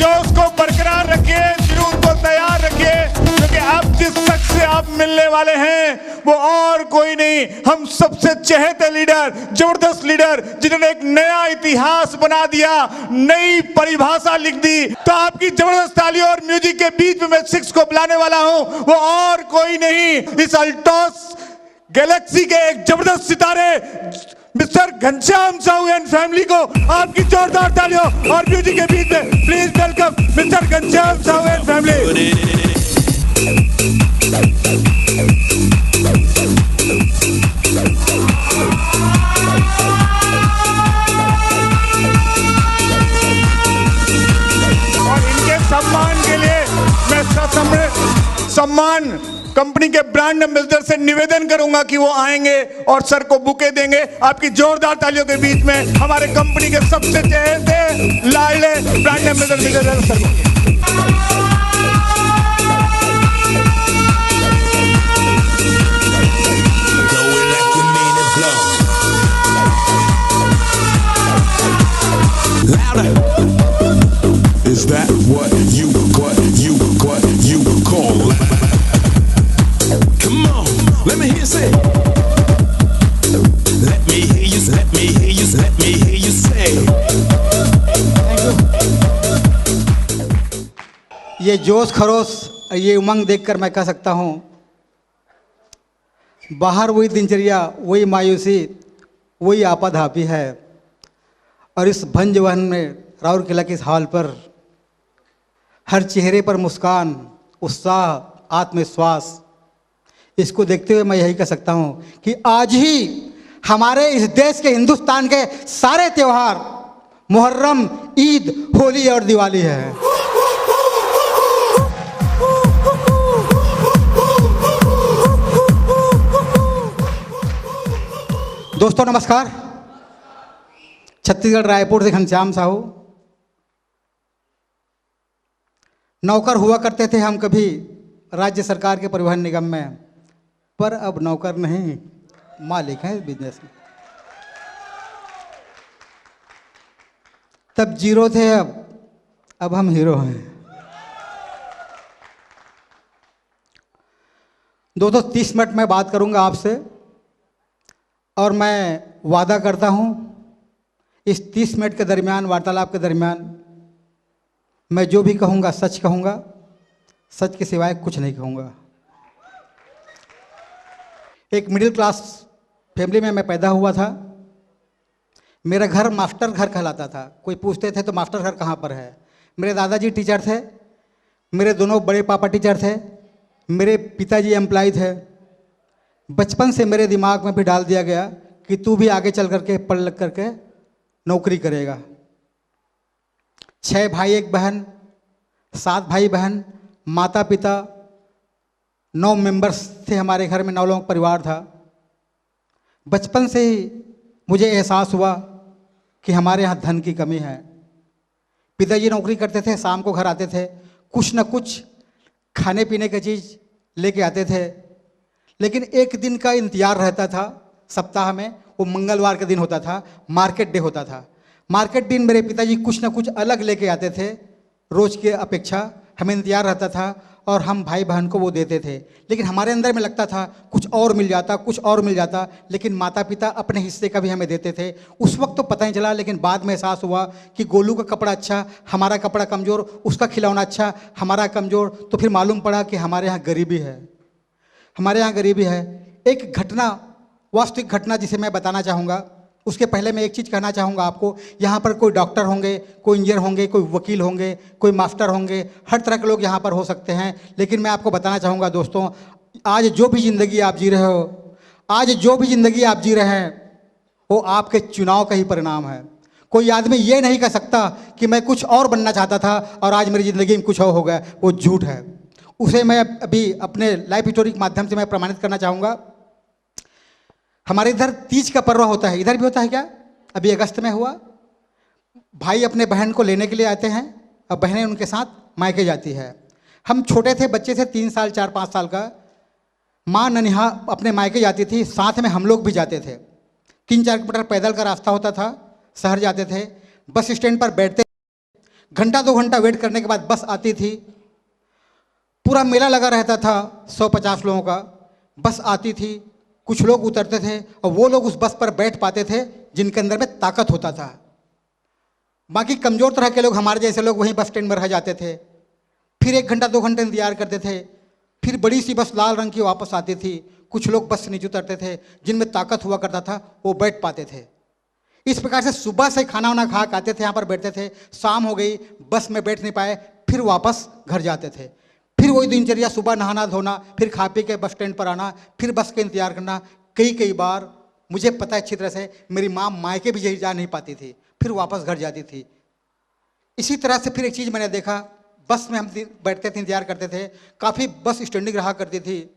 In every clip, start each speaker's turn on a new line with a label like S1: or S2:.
S1: जोश को बरकरार रखिए, जुनून को तैयार रखिए, क्योंकि अब जिस शख्स से आप मिलने वाले हैं वो और कोई नहीं, हम सबसे चहेते लीडर, जबरदस्त लीडर, जिन्होंने एक नया इतिहास बना दिया, नई परिभाषा लिख दी। तो आपकी जबरदस्त तालियों और म्यूजिक के बीच में मैं सिक्स को बुलाने वाला हूं, वो और कोई नहीं, इस अल्टॉस गैलेक्सी के एक जबरदस्त सितारे mister Ghanshyam Sahu and family को आपकी जोरदार तालियों और म्यूजिक के बीच में please welcome mister Ghanshyam Sahu and family. और इनके सम्मान के लिए मैं सम्मान कंपनी के ब्रांड एम्बेसडर से निवेदन करूंगा कि वो आएंगे और सर को बुके देंगे। आपकी जोरदार तालियों के बीच में हमारे कंपनी के सबसे चहेते लाडले ब्रांड एम्बेसडर सर को।
S2: Is that what you call? Come on, let me hear you say. Let me hear you, let me hear you, let me hear you say.
S3: ये जोश खरोश, ये उमंग देखकर मैं कह सकता हूँ, बाहर वही दिनचर्या, वही मायूसी, वही आपाधापी है, और इस भंजवन में राउरकेला के इस हॉल पर हर चेहरे पर मुस्कान, उत्साह, आत्मविश्वास, इसको देखते हुए मैं यही कह सकता हूँ कि आज ही हमारे इस देश के, हिंदुस्तान के सारे त्यौहार मुहर्रम, ईद, होली और दिवाली है। दोस्तों नमस्कार। छत्तीसगढ़ रायपुर से घनश्याम साहू। नौकर हुआ करते थे हम कभी राज्य सरकार के परिवहन निगम में, पर अब नौकर नहीं, मालिक हैं बिजनेस में। तब जीरो थे, अब हम हीरो हैं। दोस्तों 30 मिनट में बात करूंगा आपसे, और मैं वादा करता हूं इस 30 मिनट के दरमियान, वार्तालाप के दरमियान, मैं जो भी कहूँगा सच कहूँगा, सच के सिवाय कुछ नहीं कहूँगा। एक मिडिल क्लास फैमिली में मैं पैदा हुआ था। मेरा घर मास्टर घर कहलाता था। कोई पूछते थे तो मास्टर घर कहाँ पर है। मेरे दादाजी टीचर थे, मेरे दोनों बड़े पापा टीचर थे, मेरे पिताजी एम्प्लॉय थे। बचपन से मेरे दिमाग में भी डाल दिया गया कि तू भी आगे चल करके पढ़ लिख करके नौकरी करेगा। 6 भाई 1 बहन, 7 भाई बहन, माता पिता, 9 मेंबर्स थे हमारे घर में, 9 लोगों का परिवार था। बचपन से ही मुझे एहसास हुआ कि हमारे यहाँ धन की कमी है। पिताजी नौकरी करते थे, शाम को घर आते थे, कुछ न कुछ खाने पीने की चीज़ लेके आते थे, लेकिन एक दिन का इंतजार रहता था सप्ताह में। वो मंगलवार का दिन होता था, मार्केट डे होता था। मार्केट दिन मेरे पिताजी कुछ ना कुछ अलग लेके आते थे, रोज़ की अपेक्षा हमें इंतजार रहता था, और हम भाई बहन को वो देते थे। लेकिन हमारे अंदर में लगता था कुछ और मिल जाता, कुछ और मिल जाता, लेकिन माता पिता अपने हिस्से का भी हमें देते थे। उस वक्त तो पता नहीं चला, लेकिन बाद में एहसास हुआ कि गोलू का कपड़ा अच्छा, हमारा कपड़ा कमज़ोर, उसका खिलौना अच्छा, हमारा कमज़ोर। तो फिर मालूम पड़ा कि हमारे यहाँ गरीबी है, हमारे यहाँ गरीबी है। एक घटना, वास्तविक घटना जिसे मैं बताना चाहूँगा, उसके पहले मैं एक चीज़ कहना चाहूँगा आपको। यहाँ पर कोई डॉक्टर होंगे, कोई इंजीनियर होंगे, कोई वकील होंगे, कोई मास्टर होंगे, हर तरह के लोग यहाँ पर हो सकते हैं। लेकिन मैं आपको बताना चाहूँगा दोस्तों, आज जो भी ज़िंदगी आप जी रहे हो, आज जो भी ज़िंदगी आप जी रहे हैं, वो आपके चुनाव का ही परिणाम है। कोई आदमी ये नहीं कह सकता कि मैं कुछ और बनना चाहता था और आज मेरी ज़िंदगी में कुछ और हो गया, वो झूठ है। उसे मैं अभी अपने लाइफ स्टोरी के माध्यम से मैं प्रमाणित करना चाहूँगा। हमारे इधर तीज का पर्व होता है, इधर भी होता है क्या? अभी अगस्त में हुआ। भाई अपने बहन को लेने के लिए आते हैं और बहनें उनके साथ मायके जाती है। हम छोटे थे, बच्चे थे, 3 साल 4-5 साल का। माँ ननिहा अपने मायके जाती थी, साथ में हम लोग भी जाते थे। 3-4 किलोमीटर पैदल का रास्ता होता था, शहर जाते थे, बस स्टैंड पर बैठते, घंटा 2 घंटा वेट करने के बाद बस आती थी। पूरा मेला लगा रहता था 150 लोगों का। बस आती थी, कुछ लोग उतरते थे और वो लोग उस बस पर बैठ पाते थे जिनके अंदर में ताकत होता था। बाकी कमज़ोर तरह के लोग, हमारे जैसे लोग, वहीं बस स्टैंड में रह जाते थे। फिर 1 घंटा 2 घंटे इंतजार करते थे। फिर बड़ी सी बस लाल रंग की वापस आती थी। कुछ लोग बस से नीचे उतरते थे, जिनमें ताकत हुआ करता था वो बैठ पाते थे। इस प्रकार से सुबह से खाना वाना खा के आते थे, यहाँ पर बैठते थे। शाम हो गई, बस में बैठ नहीं पाए, फिर वापस घर जाते थे। फिर वही दिनचर्या, सुबह नहाना धोना, फिर खा पी के बस स्टैंड पर आना, फिर बस का इंतजार करना। कई बार मुझे पता है अच्छी तरह से, मेरी माँ मायके भी यही जा नहीं पाती थी, फिर वापस घर जाती थी। इसी तरह से फिर एक चीज़ मैंने देखा, बस में हम बैठते थे, इंतजार करते थे, काफ़ी बस स्टैंडिंग रहा करती थी।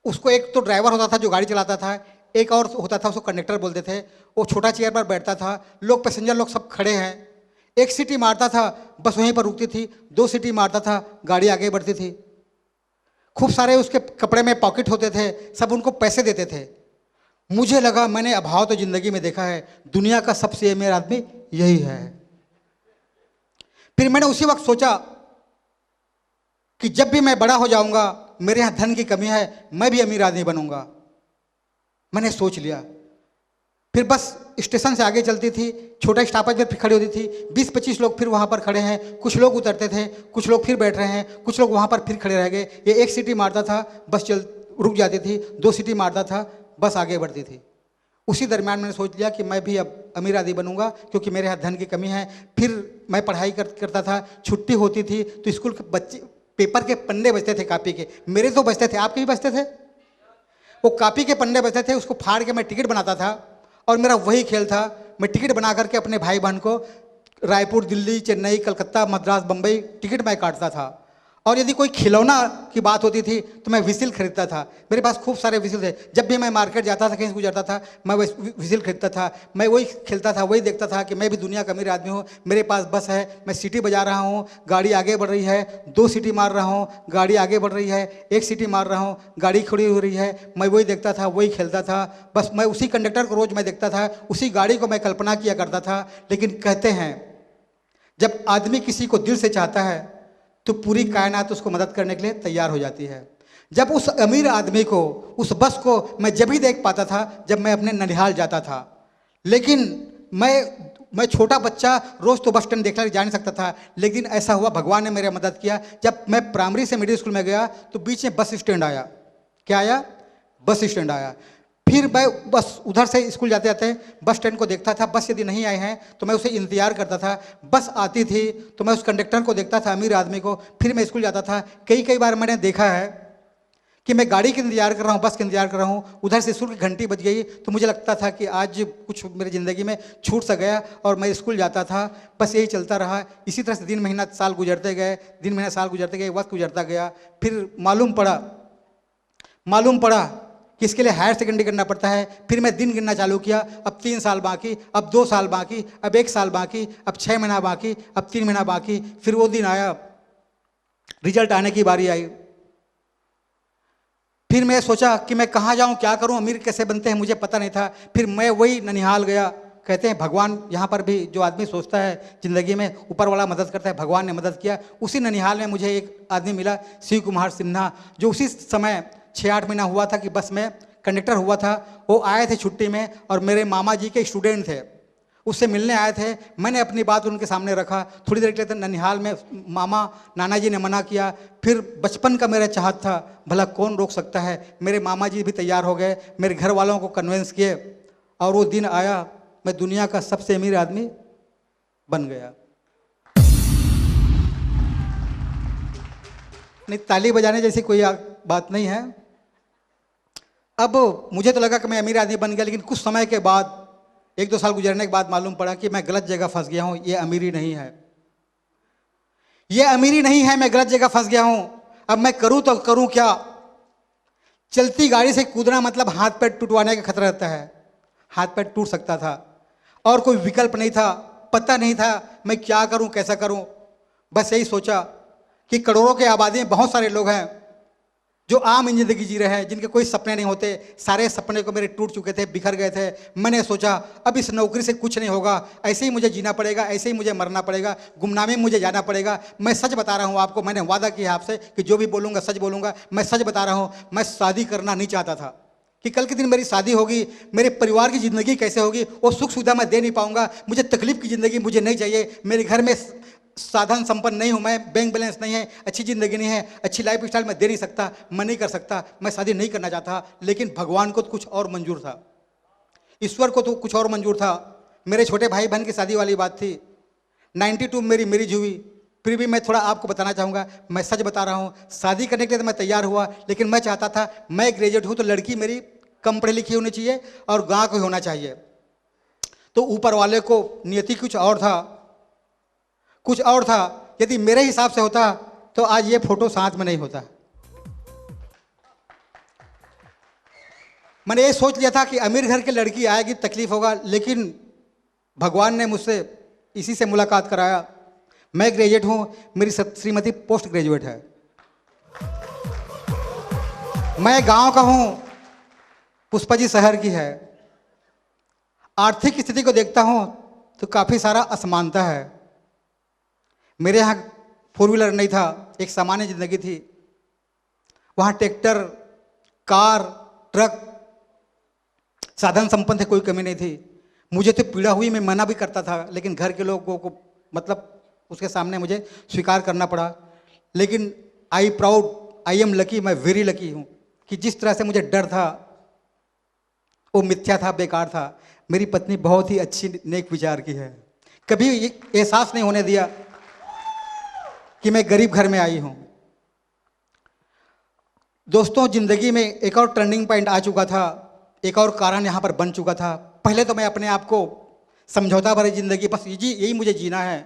S3: उसको एक तो ड्राइवर होता था जो गाड़ी चलाता था, एक और होता था उसको कंडक्टर बोलते थे। वो छोटा चेयर पर बैठता था, लोग पैसेंजर लोग सब खड़े हैं। एक सीटी मारता था, बस वहीं पर रुकती थी। 2 सीटी मारता था, गाड़ी आगे बढ़ती थी। खूब सारे उसके कपड़े में पॉकेट होते थे, सब उनको पैसे देते थे। मुझे लगा मैंने अभाव तो जिंदगी में देखा है, दुनिया का सबसे अमीर आदमी यही है। फिर मैंने उसी वक्त सोचा कि जब भी मैं बड़ा हो जाऊंगा, मेरे यहाँ धन की कमी है, मैं भी अमीर आदमी बनूंगा। मैंने सोच लिया। फिर बस स्टेशन से आगे चलती थी, छोटा स्टॉपेज पर फिर खड़ी होती थी। 20-25 लोग फिर वहाँ पर खड़े हैं, कुछ लोग उतरते थे, कुछ लोग फिर बैठ रहे हैं, कुछ लोग वहाँ पर फिर खड़े रह गए। ये 1 सीटी मारता था, बस रुक जाती थी। 2 सीटी मारता था, बस आगे बढ़ती थी। उसी दरमियान मैंने सोच लिया कि मैं भी अब अमीर आदमी बनूंगा, क्योंकि मेरे यहाँ धन की कमी है। फिर मैं पढ़ाई करता था, छुट्टी होती थी तो स्कूल के बच्चे पेपर के पन्ने बचते थे कापी के, मेरे तो बचते थे, आपके भी बचते थे। वो कापी के पन्ने बचते थे, उसको फाड़ के मैं टिकट बनाता था। और मेरा वही खेल था, मैं टिकट बना करके अपने भाई बहन को रायपुर, दिल्ली, चेन्नई, कलकत्ता, मद्रास, बम्बई टिकट मैं काटता था। और यदि कोई खिलौना की बात होती थी तो मैं विसिल खरीदता था। मेरे पास खूब सारे विसिल थे। जब भी मैं मार्केट जाता था, कहीं से गुजरता था, मैं वही विसिल खरीदता था। मैं वही खेलता था, वही देखता था कि मैं भी दुनिया का अमीर आदमी हूँ। मेरे पास बस है, मैं सीटी बजा रहा हूँ, गाड़ी आगे बढ़ रही है। 2 सीटी मार रहा हूँ, गाड़ी आगे बढ़ रही है। 1 सीटी मार रहा हूँ, गाड़ी खड़ी हो रही है। मैं वही देखता था, वही खेलता था। बस मैं उसी कंडक्टर को रोज़ मैं देखता था, उसी गाड़ी को मैं कल्पना किया करता था। लेकिन कहते हैं जब आदमी किसी को दिल से चाहता है तो पूरी कायनात उसको मदद करने के लिए तैयार हो जाती है। जब उस अमीर आदमी को, उस बस को मैं जब ही देख पाता था जब मैं अपने ननिहाल जाता था। लेकिन मैं छोटा बच्चा, रोज़ तो बस स्टैंड देखने जा नहीं सकता था। लेकिन ऐसा हुआ, भगवान ने मेरी मदद किया। जब मैं प्राइमरी से मिडिल स्कूल में गया तो बीच में बस स्टैंड आया। क्या आया? बस स्टैंड आया। फिर मैं बस उधर से स्कूल जाते जाते बस स्टैंड को देखता था। बस यदि नहीं आए हैं तो मैं उसे इंतजार करता था। बस आती थी तो मैं उस कंडक्टर को देखता था, अमीर आदमी को। फिर मैं स्कूल जाता था। कई बार मैंने देखा है कि मैं गाड़ी का इंतजार कर रहा हूँ, बस का इंतजार कर रहा हूँ, उधर से स्कूल की घंटी बज गई तो मुझे लगता था कि आज कुछ मेरी ज़िंदगी में छूट सा गया, और मैं स्कूल जाता था। बस यही चलता रहा। इसी तरह से दिन महीना साल गुजरते गए, दिन महीना साल गुजरते गए, वक्त गुजरता गया। फिर मालूम पड़ा कि इसके लिए हायर सेकेंडरी करना पड़ता है। फिर मैं दिन गिनना चालू किया। अब 3 साल बाकी, अब 2 साल बाकी, अब 1 साल बाकी, अब 6 महीना बाकी, अब 3 महीना बाकी। फिर वो दिन आया, रिजल्ट आने की बारी आई। फिर मैं सोचा कि मैं कहाँ जाऊँ, क्या करूँ, अमीर कैसे बनते हैं, मुझे पता नहीं था। फिर मैं वही ननिहाल गया। कहते हैं भगवान यहाँ पर भी, जो आदमी सोचता है ज़िंदगी में, ऊपर वाला मदद करता है। भगवान ने मदद किया। उसी ननिहाल में मुझे एक आदमी मिला, शिव कुमार सिन्हा, जो उसी समय 6-8 महीना हुआ था कि बस में कंडक्टर हुआ था। वो आए थे छुट्टी में और मेरे मामा जी के स्टूडेंट थे, उससे मिलने आए थे। मैंने अपनी बात उनके सामने रखा। थोड़ी देर के लिए ननिहाल में मामा नाना जी ने मना किया। फिर बचपन का मेरा चाहत था, भला कौन रोक सकता है। मेरे मामा जी भी तैयार हो गए, मेरे घर वालों को कन्विंस किए, और वो दिन आया, मैं दुनिया का सबसे अमीर आदमी बन गया। नहीं, ताली बजाने जैसी कोई बात नहीं है। अब मुझे तो लगा कि मैं अमीर आदमी बन गया, लेकिन कुछ समय के बाद, 1-2 साल गुजरने के बाद मालूम पड़ा कि मैं गलत जगह फंस गया हूँ। ये अमीरी नहीं है, ये अमीरी नहीं है, मैं गलत जगह फंस गया हूँ। अब मैं करूँ तो करूँ क्या? चलती गाड़ी से कूदना मतलब हाथ पैर टूटवाने का खतरा रहता है। हाथ पैर टूट सकता था और कोई विकल्प नहीं था। पता नहीं था मैं क्या करूँ, कैसा करूँ। बस यही सोचा कि करोड़ों की आबादी में बहुत सारे लोग हैं जो आम जिंदगी जी रहे हैं, जिनके कोई सपने नहीं होते, सारे सपने को मेरे टूट चुके थे, बिखर गए थे। मैंने सोचा अब इस नौकरी से कुछ नहीं होगा, ऐसे ही मुझे जीना पड़ेगा, ऐसे ही मुझे मरना पड़ेगा, गुमनामी में मुझे जाना पड़ेगा। मैं सच बता रहा हूँ आपको, मैंने वादा किया आपसे कि जो भी बोलूँगा सच बोलूँगा। मैं सच बता रहा हूँ, मैं शादी करना नहीं चाहता था कि कल के दिन मेरी शादी होगी, मेरे परिवार की ज़िंदगी कैसे होगी, वो सुख सुविधा मैं दे नहीं पाऊँगा। मुझे तकलीफ की ज़िंदगी मुझे नहीं चाहिए। मेरे घर में साधन संपन्न नहीं हूँ मैं, बैंक बैलेंस नहीं है, अच्छी ज़िंदगी नहीं है, अच्छी लाइफ स्टाइल मैं दे नहीं सकता, मैं नहीं कर सकता, मैं शादी नहीं करना चाहता। लेकिन भगवान को तो कुछ और मंजूर था, ईश्वर को तो कुछ और मंजूर था। मेरे छोटे भाई बहन की शादी वाली बात थी, 92 मेरी मैरिज हुई। फिर भी मैं थोड़ा आपको बताना चाहूँगा, मैं सच बता रहा हूँ, शादी करने के लिए तो मैं तैयार हुआ, लेकिन मैं चाहता था मैं ग्रेजुएट हूँ तो लड़की मेरी कम पढ़ी लिखी होनी चाहिए और गाँव को होना चाहिए। तो ऊपर वाले को नियति कुछ और था, कुछ और था। यदि मेरे हिसाब से होता तो आज ये फोटो साथ में नहीं होता। मैंने ये सोच लिया था कि अमीर घर की लड़की आएगी तकलीफ होगा, लेकिन भगवान ने मुझसे इसी से मुलाकात कराया। मैं ग्रेजुएट हूँ, मेरी श्रीमती पोस्ट ग्रेजुएट है। मैं गांव का हूँ, पुष्पा जी शहर की है। आर्थिक स्थिति को देखता हूँ तो काफ़ी सारा असमानता है। मेरे यहाँ 4 व्हीलर नहीं था, एक सामान्य ज़िंदगी थी। वहाँ ट्रैक्टर, कार, ट्रक, साधन संपन्न थे, कोई कमी नहीं थी। मुझे तो पीड़ा हुई, मैं मना भी करता था, लेकिन घर के लोगों को मतलब उसके सामने मुझे स्वीकार करना पड़ा। लेकिन I proud, I am lucky, मैं वेरी लकी हूँ कि जिस तरह से मुझे डर था वो मिथ्या था, बेकार था। मेरी पत्नी बहुत ही अच्छी नेक विचार की है, कभी एहसास नहीं होने दिया कि मैं गरीब घर में आई हूं। दोस्तों, जिंदगी में एक और टर्निंग पॉइंट आ चुका था, एक और कारण यहां पर बन चुका था। पहले तो मैं अपने आप को समझौता भरी जिंदगी, बस यही मुझे जीना है,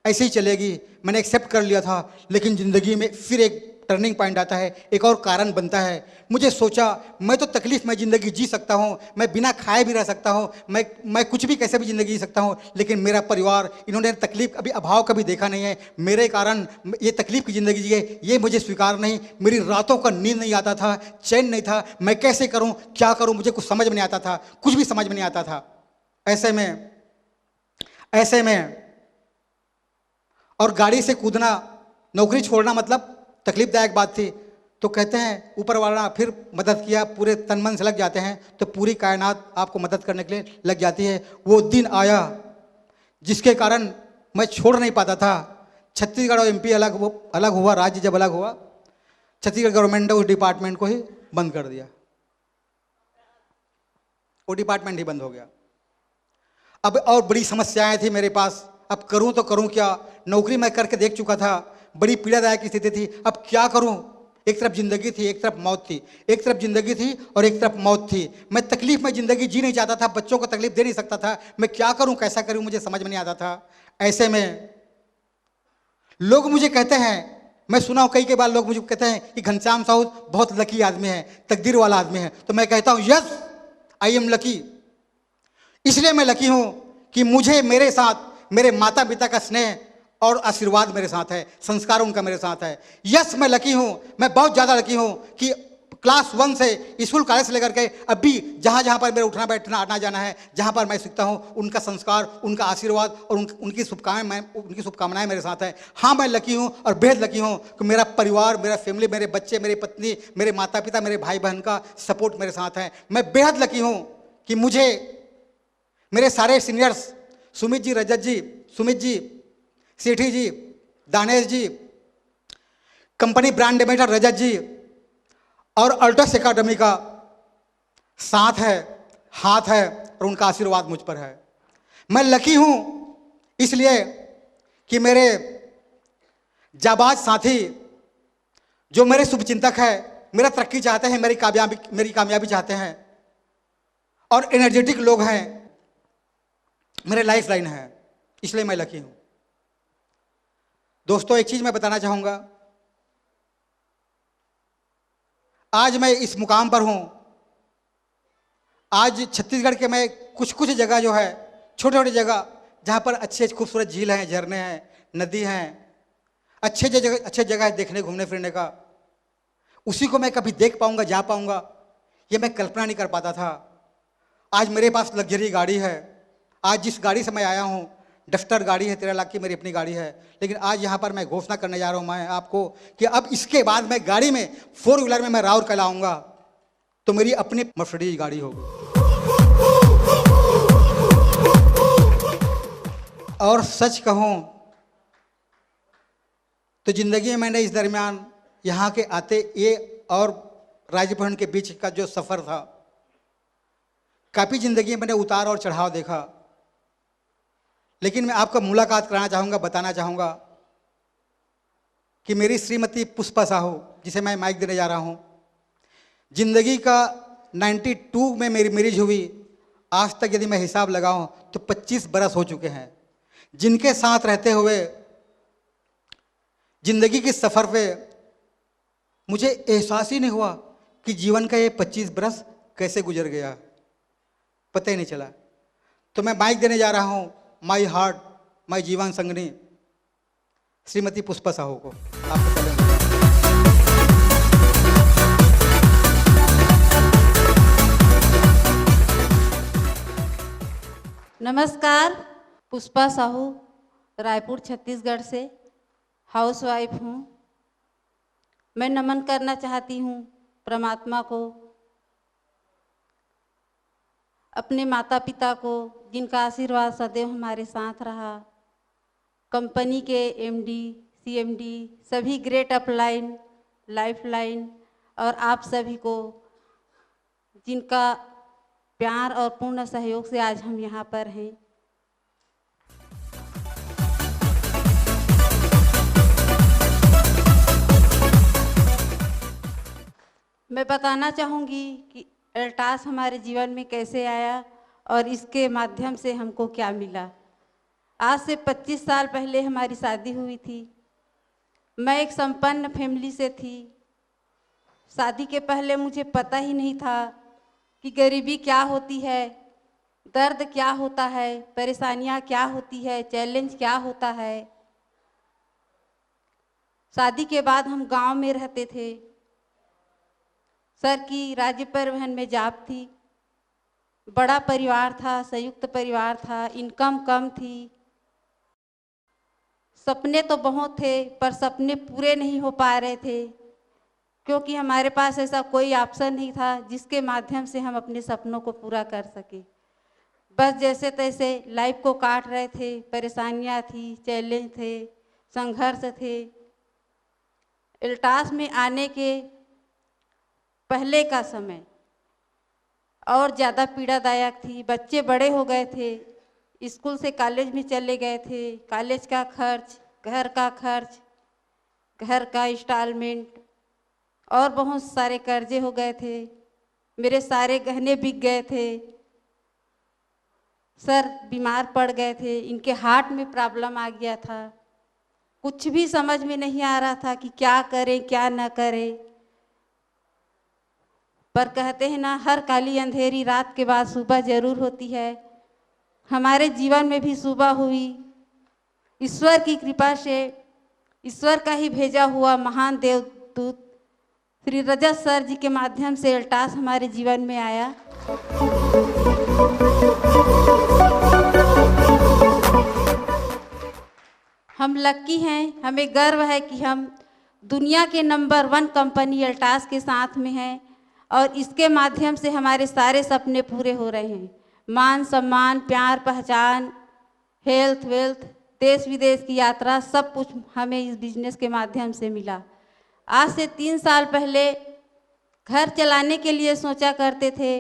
S3: ऐसे ही चलेगी, मैंने एक्सेप्ट कर लिया था। लेकिन जिंदगी में फिर एक टर्निंग पॉइंट आता है, एक और कारण बनता है। मुझे सोचा मैं तो तकलीफ में ज़िंदगी जी सकता हूँ, मैं बिना खाए भी रह सकता हूँ, मैं कुछ भी कैसे भी ज़िंदगी जी सकता हूँ, लेकिन मेरा परिवार, इन्होंने तकलीफ कभी, अभाव कभी देखा नहीं है। मेरे कारण ये तकलीफ की ज़िंदगी जिए, ये मुझे स्वीकार नहीं। मेरी रातों का नींद नहीं आता था, चैन नहीं था, मैं कैसे करूँ, क्या करूँ, मुझे कुछ समझ में नहीं आता था, कुछ भी समझ में नहीं आता था। ऐसे में और गाड़ी से कूदना, नौकरी छोड़ना मतलब तकलीफदायक बात थी। तो कहते हैं ऊपर वाला फिर मदद किया, पूरे तन मन से लग जाते हैं तो पूरी कायनात आपको मदद करने के लिए लग जाती है। वो दिन आया जिसके कारण मैं छोड़ नहीं पाता था। छत्तीसगढ़ और एमपी अलग हुआ, राज्य जब अलग हुआ, छत्तीसगढ़ गवर्नमेंट ने उस डिपार्टमेंट को ही बंद कर दिया, वो डिपार्टमेंट ही बंद हो गया। अब और बड़ी समस्याएं थी मेरे पास, अब करूं तो करूं क्या। नौकरी मैं करके देख चुका था, बड़ी पीड़ादायक स्थिति थी, अब क्या करूं। एक तरफ जिंदगी थी, एक तरफ मौत थी, एक तरफ जिंदगी थी और एक तरफ मौत थी। मैं तकलीफ में जिंदगी जी नहीं चाहता था, बच्चों को तकलीफ दे नहीं सकता था। मैं क्या करूं, कैसा करूं, मुझे समझ में नहीं आता था। ऐसे में लोग मुझे कहते हैं, मैं सुना हूं कई बार लोग मुझे कहते हैं कि घनश्याम साहू बहुत लकी आदमी है, तकदीर वाला आदमी है। तो मैं कहता हूं यस, आई एम लकी। इसलिए मैं लकी हूं कि मुझे, मेरे साथ मेरे माता पिता का स्नेह और आशीर्वाद मेरे साथ है, संस्कार उनका मेरे साथ है। यस, मैं लकी हूँ, मैं बहुत ज़्यादा लकी हूँ कि क्लास 1 से स्कूल कॉलेज से लेकर के अभी जहाँ जहाँ पर मेरा उठना बैठना आना जाना है, जहाँ पर मैं सीखता हूँ, उनका संस्कार, उनका आशीर्वाद और उनकी शुभकामनाएं मेरे साथ है। हाँ, मैं लकी हूँ और बेहद लकी हूँ कि मेरा परिवार, मेरा फैमिली, मेरे बच्चे, मेरी पत्नी, मेरे माता पिता, मेरे भाई बहन का सपोर्ट मेरे साथ है। मैं बेहद लकी हूँ कि मुझे मेरे सारे सीनियर्स, सुमित जी, रजत जी, सुमित जी, सेठी जी, दानेश जी, कंपनी ब्रांड एम्बेसडर रजत जी और अल्टस एकेडमी का साथ है, हाथ है और उनका आशीर्वाद मुझ पर है। मैं लकी हूं इसलिए कि मेरे जाबाज साथी जो मेरे शुभचिंतक है, मेरा तरक्की चाहते हैं, मेरी कामयाबी चाहते हैं और एनर्जेटिक लोग हैं, मेरे लाइफ लाइन है, इसलिए मैं लकी हूं। दोस्तों, एक चीज मैं बताना चाहूंगा, आज मैं इस मुकाम पर हूं। आज छत्तीसगढ़ के मैं कुछ जगह जो है, छोटे छोटे जगह जहां पर अच्छे खूबसूरत झील हैं, झरने हैं, नदी हैं, अच्छे जगह है देखने घूमने फिरने का, उसी को मैं कभी देख पाऊंगा, जा पाऊंगा, ये मैं कल्पना नहीं कर पाता था। आज मेरे पास लग्जरी गाड़ी है। आज जिस गाड़ी से मैं आया हूँ, डस्टर गाड़ी है, 13 लाख की मेरी अपनी गाड़ी है। लेकिन आज यहाँ पर मैं घोषणा करने जा रहा हूँ मैं आपको कि अब इसके बाद मैं गाड़ी में 4 व्हीलर में मैं राउरकेला आऊँगा तो मेरी अपनी मर्सिडीज गाड़ी होगी। और सच कहूँ तो ज़िंदगी में मैंने इस दरमियान यहाँ के आते ये और राजभवन के बीच का जो सफ़र था, काफ़ी ज़िंदगी में मैंने उतार और चढ़ाव देखा। लेकिन मैं आपको मुलाकात कराना चाहूँगा, बताना चाहूँगा कि मेरी श्रीमती पुष्पा साहू, जिसे मैं माइक देने जा रहा हूँ, ज़िंदगी का 92 में मेरी मैरिज हुई। आज तक यदि मैं हिसाब लगाऊं तो 25 बरस हो चुके हैं, जिनके साथ रहते हुए ज़िंदगी के सफ़र पे मुझे एहसास ही नहीं हुआ कि जीवन का ये 25 बरस कैसे गुजर गया, पता ही नहीं चला। तो मैं माइक देने जा रहा हूँ माई हार्ट, माई जीवन संगनी, श्रीमती पुष्पा साहू को। आपको पहले
S4: नमस्कार, पुष्पा साहू, रायपुर छत्तीसगढ़ से हाउसवाइफ हूँ। मैं नमन करना चाहती हूँ परमात्मा को, अपने माता पिता को, जिनका आशीर्वाद सदैव हमारे साथ रहा, कंपनी के एमडी, सीएमडी, सभी ग्रेट अपलाइन, लाइफलाइन और आप सभी को, जिनका प्यार और पूर्ण सहयोग से आज हम यहाँ पर हैं। मैं बताना चाहूँगी कि एल्टास हमारे जीवन में कैसे आया और इसके माध्यम से हमको क्या मिला। आज से 25 साल पहले हमारी शादी हुई थी। मैं एक संपन्न फैमिली से थी। शादी के पहले मुझे पता ही नहीं था कि गरीबी क्या होती है, दर्द क्या होता है, परेशानियाँ क्या होती है, चैलेंज क्या होता है। शादी के बाद हम गांव में रहते थे। सर की राज्य परिवहन में जॉब थी। बड़ा परिवार था, संयुक्त परिवार था, इनकम कम थी। सपने तो बहुत थे पर सपने पूरे नहीं हो पा रहे थे, क्योंकि हमारे पास ऐसा कोई ऑप्शन नहीं था जिसके माध्यम से हम अपने सपनों को पूरा कर सके। बस जैसे तैसे लाइफ को काट रहे थे। परेशानियाँ थी, चैलेंज थे, संघर्ष थे। एल्टास में आने के पहले का समय और ज़्यादा पीड़ादायक थी। बच्चे बड़े हो गए थे, स्कूल से कॉलेज में चले गए थे। कॉलेज का खर्च, घर का खर्च, घर का इंस्टॉलमेंट और बहुत सारे कर्जे हो गए थे। मेरे सारे गहने बिक गए थे। सर बीमार पड़ गए थे, इनके हार्ट में प्रॉब्लम आ गया था। कुछ भी समझ में नहीं आ रहा था कि क्या करें क्या ना करें। पर कहते हैं ना, हर काली अंधेरी रात के बाद सुबह जरूर होती है। हमारे जीवन में भी सुबह हुई। ईश्वर की कृपा से, ईश्वर का ही भेजा हुआ महान देवदूत श्री रजत सर जी के माध्यम से एल्टास हमारे जीवन में आया। हम लक्की हैं, हमें गर्व है कि हम दुनिया के नंबर 1 कंपनी एल्टास के साथ में हैं और इसके माध्यम से हमारे सारे सपने पूरे हो रहे हैं। मान सम्मान, प्यार, पहचान, हेल्थ, वेल्थ, देश विदेश की यात्रा, सब कुछ हमें इस बिजनेस के माध्यम से मिला। आज से 3 साल पहले घर चलाने के लिए सोचा करते थे।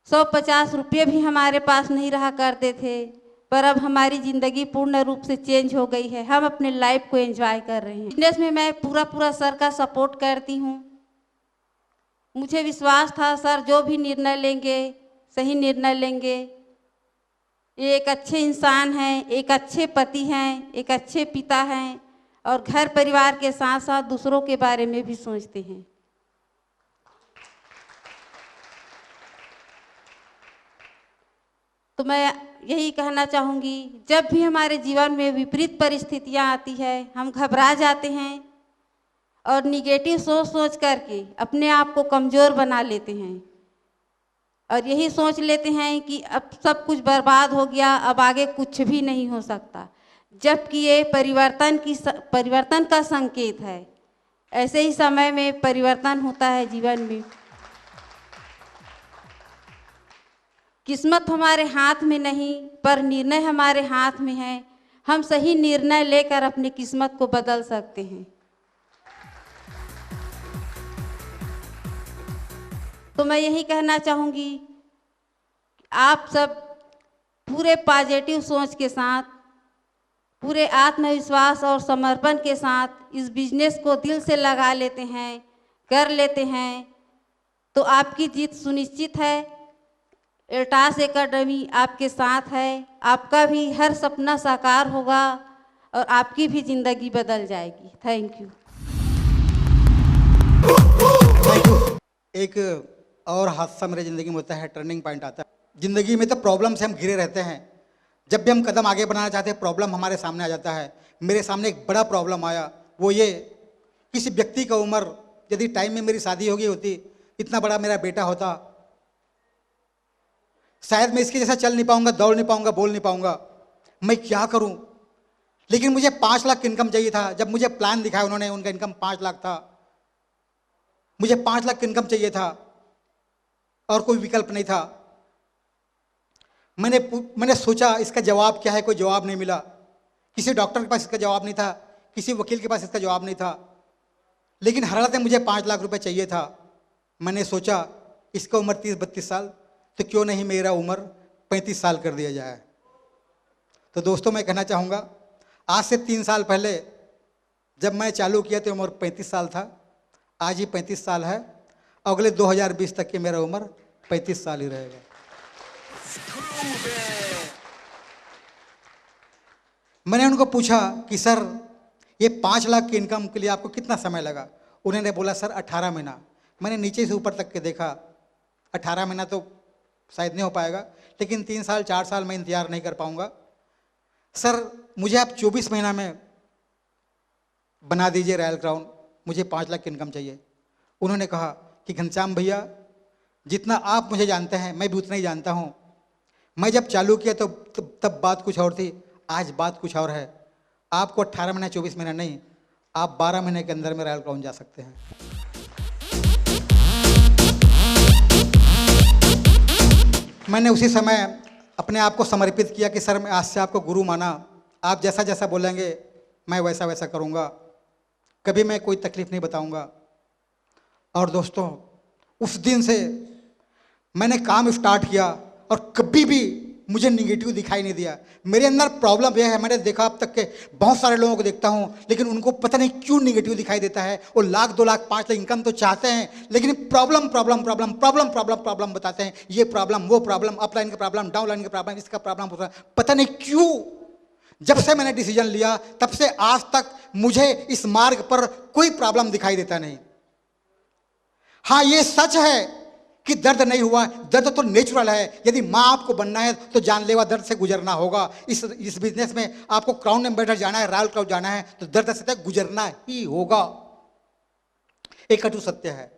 S4: 150 रुपये भी हमारे पास नहीं रहा करते थे, पर अब हमारी ज़िंदगी पूर्ण रूप से चेंज हो गई है। हम अपने लाइफ को एंजॉय कर रहे हैं। बिजनेस में मैं पूरा सर का सपोर्ट करती हूँ। मुझे विश्वास था सर जो भी निर्णय लेंगे सही निर्णय लेंगे। ये एक अच्छे इंसान हैं, एक अच्छे पति हैं, एक अच्छे पिता हैं और घर परिवार के साथ साथ दूसरों के बारे में भी सोचते हैं। तो मैं यही कहना चाहूँगी, जब भी हमारे जीवन में विपरीत परिस्थितियाँ आती है, हम घबरा जाते हैं और निगेटिव सोच सोच करके अपने आप को कमज़ोर बना लेते हैं और यही सोच लेते हैं कि अब सब कुछ बर्बाद हो गया, अब आगे कुछ भी नहीं हो सकता, जबकि ये परिवर्तन का संकेत है। ऐसे ही समय में परिवर्तन होता है जीवन में। किस्मत हमारे हाथ में नहीं, पर निर्णय हमारे हाथ में है। हम सही निर्णय लेकर अपनी किस्मत को बदल सकते हैं। तो मैं यही कहना चाहूँगी, आप सब पूरे पॉजिटिव सोच के साथ, पूरे आत्मविश्वास और समर्पण के साथ इस बिजनेस को दिल से लगा लेते हैं, कर लेते हैं, तो आपकी जीत सुनिश्चित है। एल्टास एकेडमी आपके साथ है, आपका भी हर सपना साकार होगा और आपकी भी ज़िंदगी बदल जाएगी। Thank you.
S3: एक और हादसा मेरी ज़िंदगी में होता है, टर्निंग पॉइंट आता है। ज़िंदगी में तो प्रॉब्लम से हम घिरे रहते हैं। जब भी हम कदम आगे बढ़ाना चाहते हैं, प्रॉब्लम हमारे सामने आ जाता है। मेरे सामने एक बड़ा प्रॉब्लम आया, वो ये, किसी व्यक्ति का उम्र, यदि टाइम में मेरी शादी हो गई होती, इतना बड़ा मेरा बेटा होता, शायद मैं इसके जैसा चल नहीं पाऊंगा, दौड़ नहीं पाऊंगा, बोल नहीं पाऊंगा। मैं क्या करूं? लेकिन मुझे 5 लाख इनकम चाहिए था। जब मुझे प्लान दिखाया उन्होंने, उनका इनकम 5 लाख था, मुझे 5 लाख इनकम चाहिए था और कोई विकल्प नहीं था। मैंने सोचा इसका जवाब क्या है, कोई जवाब नहीं मिला। किसी डॉक्टर के पास इसका जवाब नहीं था, किसी वकील के पास इसका जवाब नहीं था। लेकिन हर हालत में मुझे 5 लाख रुपए चाहिए था। मैंने सोचा इसका उम्र 30-32 साल, तो क्यों नहीं मेरा उम्र 35 साल कर दिया जाए। तो दोस्तों, मैं कहना चाहूँगा, आज से 3 साल पहले जब मैं चालू किया तो उम्र 35 साल था, आज ही 35 साल है। अगले 2020 तक की मेरा उम्र 35 साल ही रहेगा। मैंने उनको पूछा कि सर, ये 5 लाख की इनकम के लिए आपको कितना समय लगा? उन्होंने बोला सर 18 महीना। मैंने नीचे से ऊपर तक के देखा, 18 महीना तो शायद नहीं हो पाएगा, लेकिन 3 साल 4 साल मैं इंतजार नहीं कर पाऊंगा। सर, मुझे आप 24 महीना में बना दीजिए रॉयल क्राउन, मुझे 5 लाख की इनकम चाहिए। उन्होंने कहा कि घनश्याम भैया, जितना आप मुझे जानते हैं मैं भी उतना ही जानता हूँ। मैं जब चालू किया तो तब बात कुछ और थी, आज बात कुछ और है। आपको 18 महीना 24 महीना नहीं, आप 12 महीने के अंदर में रॉयल क्राउन जा सकते हैं। मैंने उसी समय अपने आप को समर्पित किया कि सर, मैं आज से आपको गुरु माना, आप जैसा जैसा बोलेंगे मैं वैसा वैसा करूँगा, कभी मैं कोई तकलीफ नहीं बताऊँगा। और दोस्तों, उस दिन से मैंने काम स्टार्ट किया और कभी भी मुझे निगेटिव दिखाई नहीं दिया। मेरे अंदर प्रॉब्लम यह है, मैंने देखा अब तक के बहुत सारे लोगों को देखता हूँ, लेकिन उनको पता नहीं क्यों निगेटिव दिखाई देता है। वो 1 लाख 2 लाख 5 लाख इनकम तो चाहते हैं, लेकिन problem problem problem problem problem problem बताते हैं। ये प्रॉब्लम, वो प्रॉब्लम, अपलाइन का प्रॉब्लम, डाउनलाइन का प्रॉब्लम, इसका प्रॉब्लम, पता नहीं क्यों। जब से मैंने डिसीजन लिया तब से आज तक मुझे इस मार्ग पर कोई प्रॉब्लम दिखाई देता नहीं। हाँ, ये सच है कि दर्द नहीं हुआ, दर्द तो नेचुरल है। यदि माँ आपको बनना है तो जानलेवा दर्द से गुजरना होगा। इस बिजनेस में आपको क्राउन एम्बेसडर जाना है, रॉयल क्राउन जाना है, तो दर्द से तक गुजरना ही होगा। एक कटु सत्य है।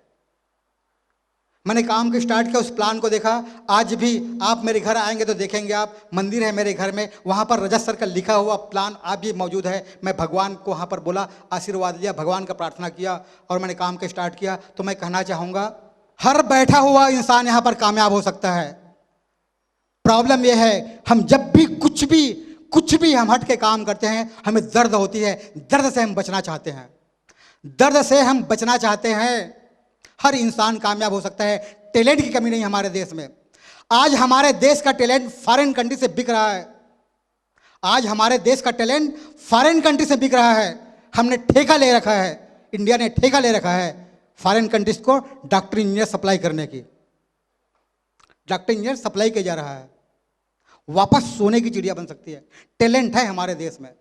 S3: मैंने काम को स्टार्ट किया, उस प्लान को देखा। आज भी आप मेरे घर आएंगे तो देखेंगे, आप मंदिर है मेरे घर में, वहाँ पर रजत सर का लिखा हुआ प्लान आज भी मौजूद है। मैं भगवान को वहाँ पर बोला, आशीर्वाद लिया, भगवान का प्रार्थना किया और मैंने काम को स्टार्ट किया। तो मैं कहना चाहूँगा, हर बैठा हुआ इंसान यहाँ पर कामयाब हो सकता है। प्रॉब्लम यह है, हम जब भी कुछ भी हम हट के काम करते हैं, हमें दर्द होती है, दर्द से हम बचना चाहते हैं, दर्द से हम बचना चाहते हैं। हर इंसान कामयाब हो सकता है। टैलेंट की कमी नहीं हमारे देश में। आज हमारे देश का टैलेंट फॉरेन कंट्री से बिक रहा है। आज हमारे देश का टैलेंट फॉरेन कंट्री से बिक रहा है। हमने ठेका ले रखा है, इंडिया ने ठेका ले रखा है फॉरेन कंट्रीज को डॉक्टर इंजीनियर सप्लाई करने की। डॉक्टर इंजीनियर सप्लाई किया जा रहा है, वापस सोने की चिड़िया बन सकती है। टैलेंट है हमारे देश में।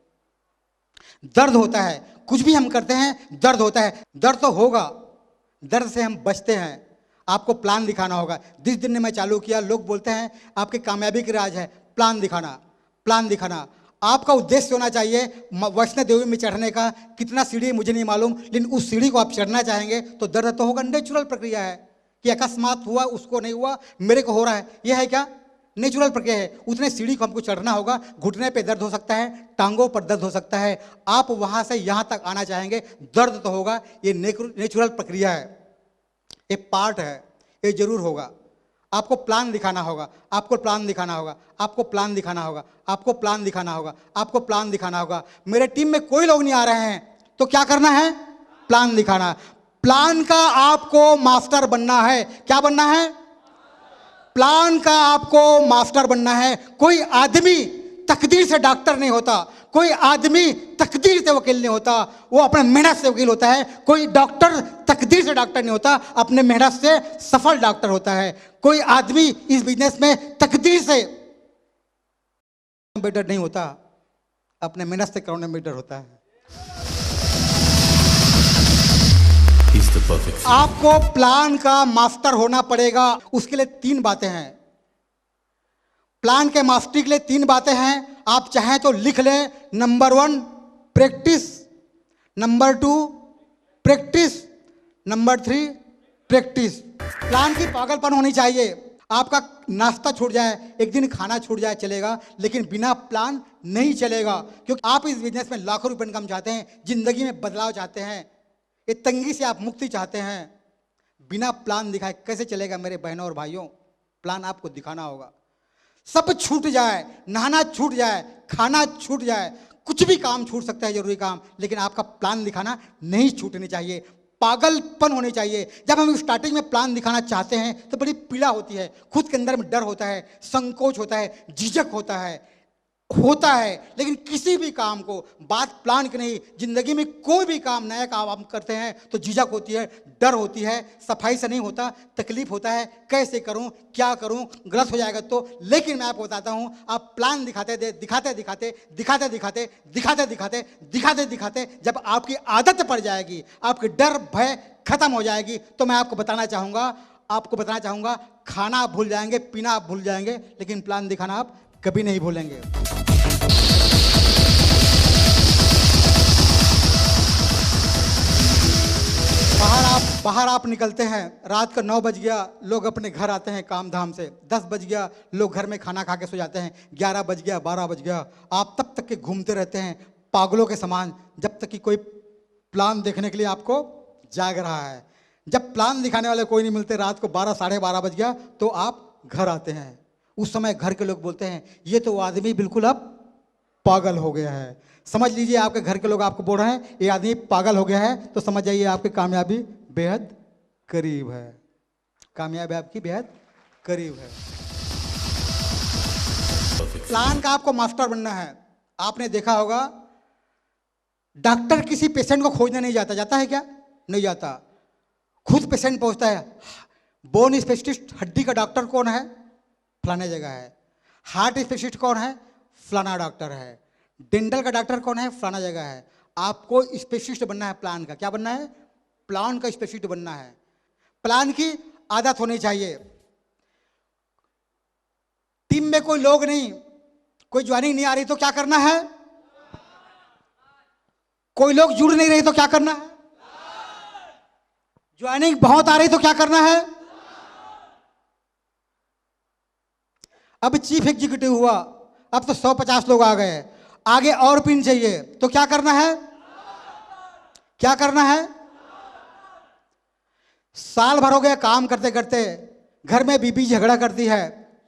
S3: दर्द होता है, कुछ भी हम करते हैं दर्द होता है। दर्द तो होगा, दर्द से हम बचते हैं। आपको प्लान दिखाना होगा। जिस दिन ने मैं चालू किया, लोग बोलते हैं आपकी कामयाबी की राज है प्लान दिखाना, प्लान दिखाना। आपका उद्देश्य होना चाहिए वैष्णो देवी में चढ़ने का। कितना सीढ़ी है मुझे नहीं मालूम, लेकिन उस सीढ़ी को आप चढ़ना चाहेंगे तो दर्द तो होगा। नेचुरल प्रक्रिया है कि अकस्मात हुआ, उसको नहीं हुआ, मेरे को हो रहा है, यह है क्या? नेचुरल प्रक्रिया है। उतने सीढ़ी को हमको चढ़ना होगा। घुटने पे दर्द हो सकता है, टांगों पर दर्द हो सकता है। आप वहां से यहां तक आना चाहेंगे, दर्द तो होगा। ये नेचुरल प्रक्रिया है, ये पार्ट है, ये जरूर होगा। आपको प्लान दिखाना होगा, आपको प्लान दिखाना होगा, आपको प्लान दिखाना होगा, आपको प्लान दिखाना होगा, आपको प्लान दिखाना होगा। मेरे टीम में कोई लोग नहीं आ रहे हैं तो क्या करना है? प्लान दिखाना। प्लान का आपको मास्टर बनना है। क्या बनना है? प्लान का आपको मास्टर बनना है। कोई आदमी तकदीर से डॉक्टर नहीं होता, कोई आदमी तकदीर से वकील नहीं होता, वो अपने मेहनत से वकील होता है। कोई डॉक्टर तकदीर से डॉक्टर नहीं होता, अपने मेहनत से सफल डॉक्टर होता है। कोई आदमी इस बिजनेस में तकदीर से बेटर नहीं होता, अपने मेहनत से करोड़ों बेटर होता है।
S2: He's the perfect fit.
S3: आपको प्लान का मास्टर होना पड़ेगा। उसके लिए 3 बातें हैं। प्लान के मास्टरी के लिए 3 बातें हैं। आप चाहें तो लिख लें। Number 1 practice, number 2 practice, number 3 practice. Plan की पागलपन होनी चाहिए। आपका नाश्ता छूट जाए, एक दिन खाना छूट जाए चलेगा, लेकिन बिना प्लान नहीं चलेगा। क्योंकि आप इस बिजनेस में लाखों रुपए इनकम चाहते हैं, जिंदगी में बदलाव चाहते हैं, ये तंगी से आप मुक्ति चाहते हैं। बिना प्लान दिखाए कैसे चलेगा मेरे बहनों और भाइयों? प्लान आपको दिखाना होगा। सब छूट जाए, नहाना छूट जाए, खाना छूट जाए, कुछ भी काम छूट सकता है, जरूरी काम, लेकिन आपका प्लान दिखाना नहीं छूटनी चाहिए। पागलपन होनी चाहिए। जब हम स्टार्टिंग में प्लान दिखाना चाहते हैं तो बड़ी पीड़ा होती है, खुद के अंदर में डर होता है, संकोच होता है, झिझक होता है, लेकिन किसी भी काम को बात प्लान की नहीं, जिंदगी में कोई भी काम, नया काम हम करते हैं तो झिझक होती है, डर होती है, सफाई से नहीं होता, तकलीफ होता है, कैसे करूं, क्या करूं, गलत हो जाएगा तो। लेकिन मैं आपको बताता हूं, आप प्लान दिखाते जब आपकी आदत पड़ जाएगी, आपकी डर भय खत्म हो जाएगी, तो मैं आपको बताना चाहूंगा खाना आप भूल जाएंगे, पीना आप भूल जाएंगे, लेकिन प्लान दिखाना आप कभी नहीं भूलेंगे। बाहर आप निकलते हैं, रात का 9 बज गया, लोग अपने घर आते हैं काम धाम से, 10 बज गया, लोग घर में खाना खा के सो जाते हैं, 11 बज गया, 12 बज गया, आप तब तक के घूमते रहते हैं पागलों के समान, जब तक कि कोई प्लान देखने के लिए आपको जाग रहा है। जब प्लान दिखाने वाले कोई नहीं मिलते, रात को 12 साढ़े 12 बज गया, तो आप घर आते हैं। उस समय घर के लोग बोलते हैं ये तो आदमी बिल्कुल अब पागल हो गया है। समझ लीजिए आपके घर के लोग आपको बोल रहे हैं ये आदमी पागल हो गया है, तो समझ जाइए आपकी कामयाबी बेहद करीब है। कामयाबी आपकी बेहद करीब है। प्लान का आपको मास्टर बनना है। आपने देखा होगा डॉक्टर किसी पेशेंट को खोजने नहीं जाता है क्या? नहीं जाता, खुद पेशेंट पहुंचता है। बोन स्पेशलिस्ट, हड्डी का डॉक्टर कौन है? फलाने जगह है। हार्ट स्पेशलिस्ट कौन है? फलाना डॉक्टर है। डेंटल का डॉक्टर कौन है? फलाना जगह है। आपको स्पेशलिस्ट बनना है प्लान का। क्या बनना है? प्लान का स्पेशलिस्ट बनना है। प्लान की आदत होनी चाहिए। टीम में कोई लोग नहीं, कोई ज्वाइनिंग नहीं आ रही तो क्या करना है? कोई लोग जुड़ नहीं रहे तो क्या करना है? ज्वाइनिंग बहुत आ रही तो क्या करना है? अब चीफ एग्जीक्यूटिव हुआ, अब तो 150 लोग आ गए, आगे और पिन चाहिए तो क्या करना है? क्या करना है? साल भर हो गया काम करते करते, घर में बीबी झगड़ा करती है,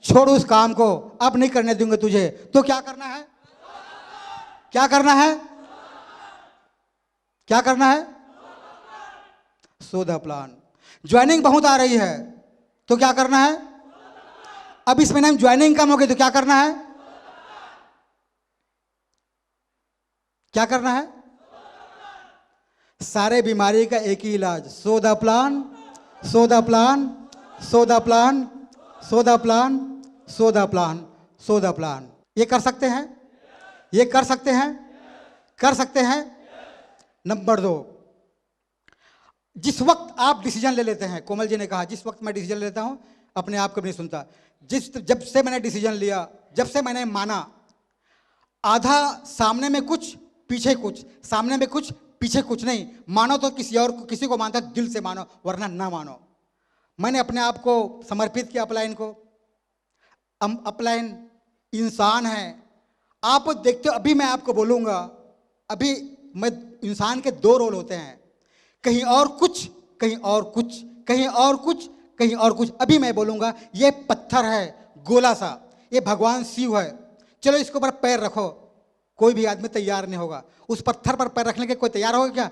S3: छोड़ उस काम को, अब नहीं करने दूंगा तुझे, तो क्या करना है? क्या करना है? क्या करना है? So the plan. ज्वाइनिंग बहुत आ रही है तो क्या करना है? अब इस महीने में ज्वाइनिंग कम हो गई तो क्या करना है? क्या करना है? सारे बीमारी का एक ही इलाज, so the plan, so the plan, so the plan, so the plan, so the plan, so the plan. ये कर सकते हैं? ये कर सकते हैं? कर सकते हैं? नंबर 2, जिस वक्त आप डिसीजन ले लेते हैं, कोमल जी ने कहा जिस वक्त मैं डिसीजन लेता हूं अपने आप को नहीं सुनता, जब से मैंने डिसीजन लिया, जब से मैंने माना, आधा सामने में कुछ पीछे कुछ, सामने में कुछ पीछे कुछ नहीं। मानो तो किसी और को, किसी को मानता दिल से मानो, वरना ना मानो। मैंने अपने आप को समर्पित किया अपलाइन को। अपलाइन इंसान है। आप देखते हो, अभी मैं आपको बोलूँगा, अभी मैं इंसान के दो रोल होते हैं, कहीं और कुछ, कहीं और कुछ, कहीं और कुछ, कहीं और कुछ। अभी मैं बोलूँगा ये पत्थर है गोला सा, ये भगवान शिव है। चलो इसके ऊपर पैर रखो, कोई भी आदमी तैयार नहीं होगा। उस पत्थर पर पैर रखने के कोई तैयार होगा क्या?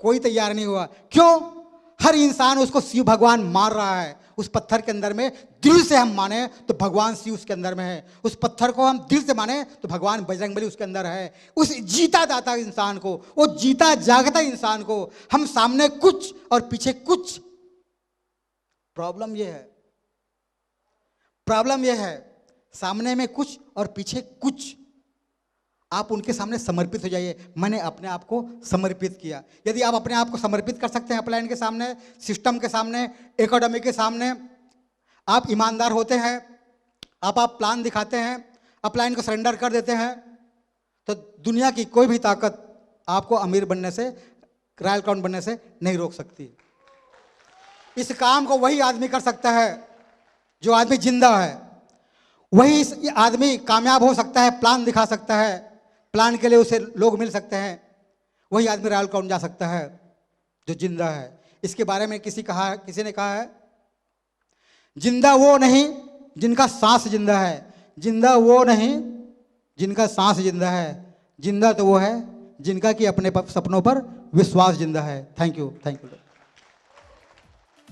S3: कोई तैयार नहीं हुआ। क्यों? हर इंसान उसको शिव भगवान मान रहा है। उस पत्थर के अंदर में दिल से हम माने तो भगवान शिव उसके अंदर में है। उस पत्थर को हम दिल से माने तो भगवान बजरंगबली उसके अंदर है। उस जीता जाता इंसान को, वो जीता जागता इंसान को हम सामने कुछ और पीछे कुछ। प्रॉब्लम ये है, प्रॉब्लम ये है, सामने में कुछ और पीछे कुछ। आप उनके सामने समर्पित हो जाइए। मैंने अपने आप को समर्पित किया। यदि आप अपने आप को समर्पित कर सकते हैं अपलाइन के सामने, सिस्टम के सामने, एकेडमी के सामने, आप ईमानदार होते हैं, आप प्लान दिखाते हैं, अपलाइन को सरेंडर कर देते हैं, तो दुनिया की कोई भी ताकत आपको अमीर बनने से, रॉयल क्राउन बनने से नहीं रोक सकती। इस काम को वही आदमी कर सकता है जो आदमी जिंदा है। वही आदमी कामयाब हो सकता है, प्लान दिखा सकता है, प्लान के लिए उसे लोग मिल सकते हैं। वही आदमी रॉयल क्राउन जा सकता है जो जिंदा है। इसके बारे में किसी ने कहा है, जिंदा वो नहीं जिनका सांस जिंदा है, जिंदा वो नहीं जिनका सांस जिंदा है, जिंदा तो वो है जिनका कि अपने सपनों पर विश्वास जिंदा है। Thank you, thank you.